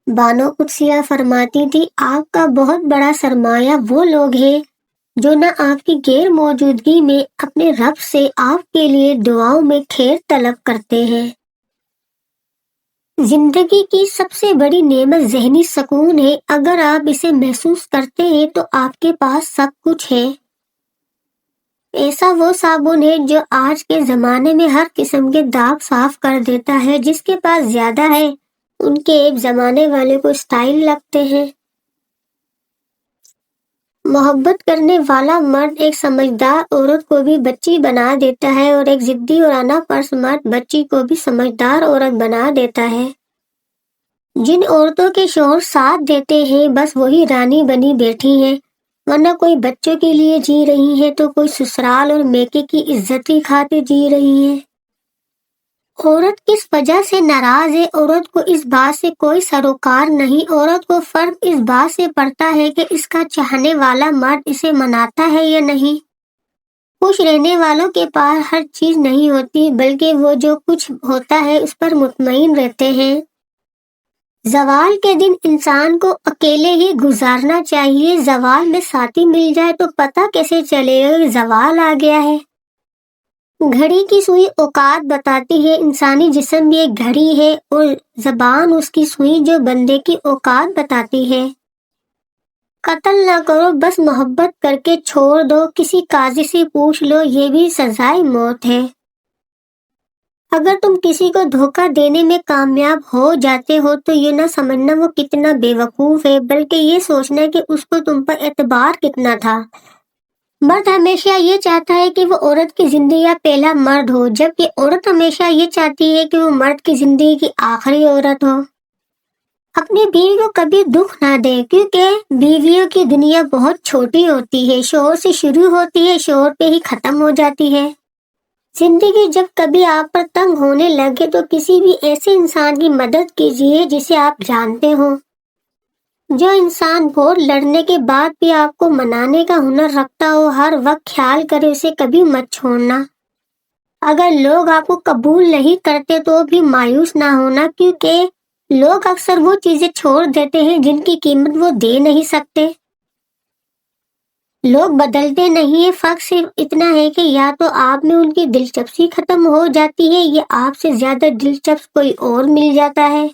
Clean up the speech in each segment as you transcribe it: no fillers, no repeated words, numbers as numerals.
بانو قدسیہ فرماتی تھی، آپ کا بہت بڑا سرمایہ وہ لوگ ہیں جو نہ آپ کی غیر موجودگی میں اپنے رب سے آپ کے لیے دعاؤں میں خیر طلب کرتے ہیں۔ زندگی کی سب سے بڑی نعمت ذہنی سکون ہے۔ اگر آپ اسے محسوس کرتے ہیں تو آپ کے پاس سب کچھ ہے۔ ایسا وہ صابن ہے جو آج کے زمانے میں ہر قسم کے داغ صاف کر دیتا ہے۔ جس کے پاس زیادہ ہے ان کے ایک زمانے والے کو اسٹائل لگتے ہیں۔ محبت کرنے والا مرد ایک سمجھدار عورت کو بھی بچی بنا دیتا ہے، اور ایک ضدی اور انا پرس مرد بچی کو بھی سمجھدار عورت بنا دیتا ہے۔ جن عورتوں کے شوہر ساتھ دیتے ہیں بس وہی رانی بنی بیٹھی ہیں، ورنہ کوئی بچوں کے لیے جی رہی ہیں تو کوئی سسرال اور میکے کی عزت کی خاطر جی رہی ہیں۔ عورت کس وجہ سے ناراض ہے؟ عورت کو اس بات سے کوئی سروکار نہیں۔ عورت کو فرق اس بات سے پڑتا ہے کہ اس کا چاہنے والا مرد اسے مناتا ہے یا نہیں۔ خوش رہنے والوں کے پاس ہر چیز نہیں ہوتی، بلکہ وہ جو کچھ ہوتا ہے اس پر مطمئن رہتے ہیں۔ زوال کے دن انسان کو اکیلے ہی گزارنا چاہیے۔ زوال میں ساتھی مل جائے تو پتہ کیسے چلے گا کہ زوال آ گیا ہے؟ گھڑی کی سوئی اوقات بتاتی ہے، انسانی جسم بھی ایک گھڑی ہے اور زبان اس کی سوئی جو بندے کی اوقات بتاتی ہے۔ قتل نہ کرو، بس محبت کر کے چھوڑ دو۔ کسی قاضی سے پوچھ لو، یہ بھی سزائے موت ہے۔ اگر تم کسی کو دھوکہ دینے میں کامیاب ہو جاتے ہو تو یہ نہ سمجھنا وہ کتنا بے وقوف ہے، بلکہ یہ سوچنا کہ اس کو تم پر اعتبار کتنا تھا۔ مرد ہمیشہ یہ چاہتا ہے کہ وہ عورت کی زندگی کا پہلا مرد ہو، جبکہ عورت ہمیشہ یہ چاہتی ہے کہ وہ مرد کی زندگی کی آخری عورت ہو۔ اپنی بیوی کو کبھی دکھ نہ دیں، کیونکہ بیویوں کی دنیا بہت چھوٹی ہوتی ہے۔ شوہر سے شروع ہوتی ہے، شوہر پہ ہی ختم ہو جاتی ہے۔ زندگی جب کبھی آپ پر تنگ ہونے لگے تو کسی بھی ایسے انسان کی مدد کیجیے جسے آپ جانتے ہوں۔ جو انسان بہت لڑنے کے بعد بھی آپ کو منانے کا ہنر رکھتا ہو، ہر وقت خیال کرے، اسے کبھی مت چھوڑنا۔ اگر لوگ آپ کو قبول نہیں کرتے تو بھی مایوس نہ ہونا، کیونکہ لوگ اکثر وہ چیزیں چھوڑ دیتے ہیں جن کی قیمت وہ دے نہیں سکتے۔ لوگ بدلتے نہیں ہیں، فرق صرف اتنا ہے کہ یا تو آپ میں ان کی دلچسپی ختم ہو جاتی ہے یا آپ سے زیادہ دلچسپ کوئی اور مل جاتا ہے۔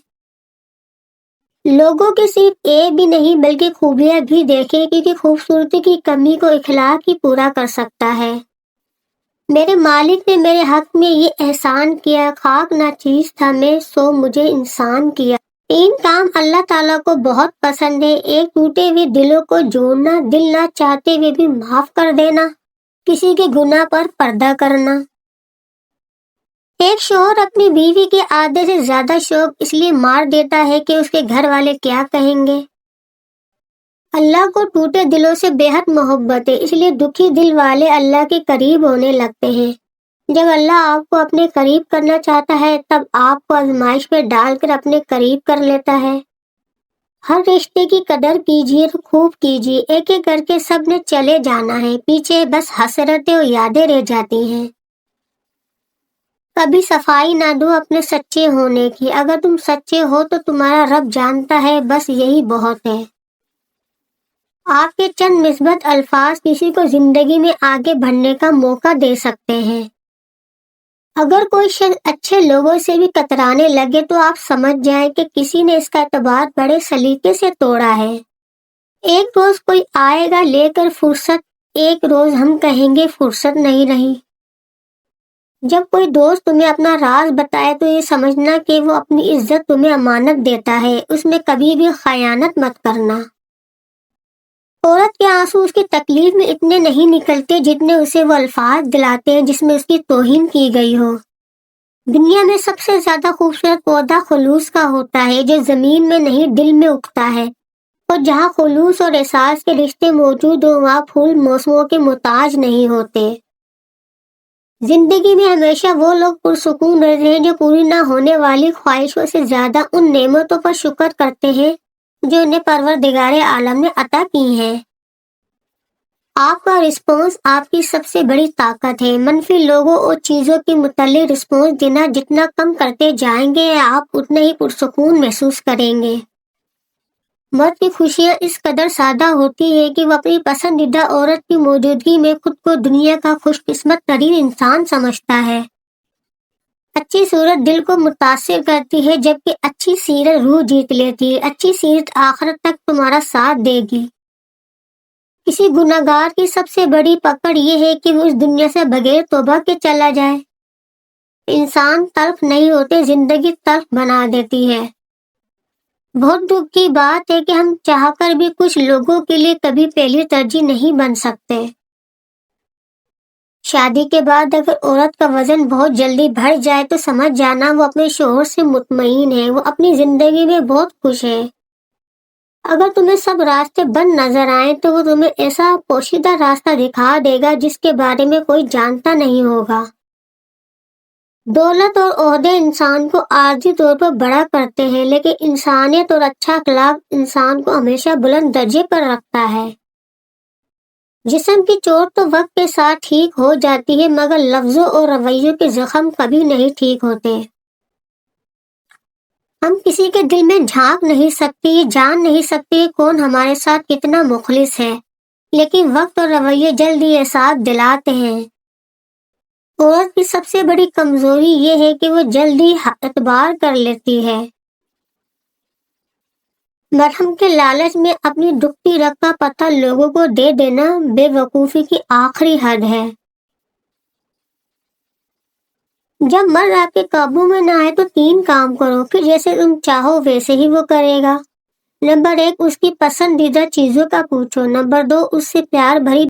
لوگوں کے صرف عیب بھی نہیں بلکہ خوبیاں بھی دیکھیں، کیونکہ خوبصورتی کی کمی کو اخلاق ہی پورا کر سکتا ہے۔ میرے مالک نے میرے حق میں یہ احسان کیا، خاک نہ چیز تھا میں سو مجھے انسان کیا۔ 3 کام اللہ تعالیٰ کو بہت پسند ہے: ایک، ٹوٹے ہوئے دلوں کو جوڑنا، دل نہ چاہتے ہوئے بھی معاف کر دینا، کسی کے گناہ پر پردہ کرنا۔ ایک شوہر اپنی بیوی کے آدھے سے زیادہ شوق اس لیے مار دیتا ہے کہ اس کے گھر والے کیا کہیں گے۔ اللہ کو ٹوٹے دلوں سے بے حد محبت ہے، اس لیے دکھی دل والے اللہ کے قریب ہونے لگتے ہیں۔ جب اللہ آپ کو اپنے قریب کرنا چاہتا ہے تب آپ کو آزمائش میں ڈال کر اپنے قریب کر لیتا ہے۔ ہر رشتے کی قدر کیجیے تو خوب کیجیے، ایک ایک کر کے سب نے چلے جانا ہے، پیچھے بس حسرتیں اور یادیں رہ جاتی ہیں۔ کبھی صفائی نہ دو اپنے سچے ہونے کی، اگر تم سچے ہو تو تمہارا رب جانتا ہے، بس یہی بہت ہے۔ آپ کے چند مثبت الفاظ کسی کو زندگی میں آگے بڑھنے کا موقع دے سکتے ہیں۔ اگر کوئی شخص اچھے لوگوں سے بھی کترانے لگے تو آپ سمجھ جائیں کہ کسی نے اس کا اعتبار بڑے سلیقے سے توڑا ہے۔ ایک روز کوئی آئے گا لے کر فرصت، ایک روز ہم کہیں گے فرصت نہیں رہی۔ جب کوئی دوست تمہیں اپنا راز بتائے تو یہ سمجھنا کہ وہ اپنی عزت تمہیں امانت دیتا ہے، اس میں کبھی بھی خیانت مت کرنا۔ عورت کے آنسو اس کی تکلیف میں اتنے نہیں نکلتے جتنے اسے وہ الفاظ دلاتے ہیں جس میں اس کی توہین کی گئی ہو۔ دنیا میں سب سے زیادہ خوبصورت پودا خلوص کا ہوتا ہے، جو زمین میں نہیں دل میں اگتا ہے، اور جہاں خلوص اور احساس کے رشتے موجود ہوں وہاں پھول موسموں کے محتاج نہیں ہوتے۔ زندگی میں ہمیشہ وہ لوگ پرسکون رہتے ہیں جو پوری نہ ہونے والی خواہشوں سے زیادہ ان نعمتوں پر شکر کرتے ہیں جو انہیں پروردگار عالم نے عطا کی ہیں۔ آپ کا رسپانس آپ کی سب سے بڑی طاقت ہے۔ منفی لوگوں اور چیزوں کے متعلق رسپانس دینا جتنا کم کرتے جائیں گے آپ اتنا ہی پرسکون محسوس کریں گے۔ مرد کی خوشیاں اس قدر سادہ ہوتی ہے کہ وہ اپنی پسندیدہ عورت کی موجودگی میں خود کو دنیا کا خوش قسمت ترین انسان سمجھتا ہے۔ اچھی صورت دل کو متاثر کرتی ہے، جبکہ اچھی سیرت روح جیت لیتی ہے۔ اچھی سیرت آخرت تک تمہارا ساتھ دے گی۔ کسی گناہگار کی سب سے بڑی پکڑ یہ ہے کہ وہ اس دنیا سے بغیر توبہ کے چلا جائے۔ انسان تلخ نہیں ہوتے، زندگی تلخ بنا دیتی ہے۔ بہت دکھ کی بات ہے کہ ہم چاہ کر بھی کچھ لوگوں کے لیے کبھی پہلی ترجیح نہیں بن سکتے۔ شادی کے بعد اگر عورت کا وزن بہت جلدی بڑھ جائے تو سمجھ جانا وہ اپنے شوہر سے مطمئن ہے، وہ اپنی زندگی میں بہت خوش ہے۔ اگر تمہیں سب راستے بند نظر آئیں تو وہ تمہیں ایسا پوشیدہ راستہ دکھا دے گا جس کے بارے میں کوئی جانتا نہیں ہوگا۔ دولت اور عہدے انسان کو عارضی طور پر بڑا کرتے ہیں، لیکن انسانیت اور اچھا اخلاق انسان کو ہمیشہ بلند درجے پر رکھتا ہے۔ جسم کی چوٹ تو وقت کے ساتھ ٹھیک ہو جاتی ہے، مگر لفظوں اور رویوں کے زخم کبھی نہیں ٹھیک ہوتے۔ ہم کسی کے دل میں جھانک نہیں سکتے، یہ جان نہیں سکتے کون ہمارے ساتھ کتنا مخلص ہے، لیکن وقت اور رویے جلد ہی احساس دلاتے ہیں۔ عورت کی سب سے بڑی کمزوری یہ ہے کہ وہ جلدی اعتبار کر لیتی ہے۔ مرہم کے لالچ میں اپنی دکھتی رگ کا پتہ لوگوں کو دے دینا بے وقوفی کی آخری حد ہے۔ جب مرد آپ کے قابو میں نہ آئے تو 3 کام کرو، پھر جیسے تم چاہو ویسے ہی وہ کرے گا۔ نمبر 1، اس کی پسندیدہ چیزوں کا پوچھو۔ نمبر 2، اس سے پیار بھری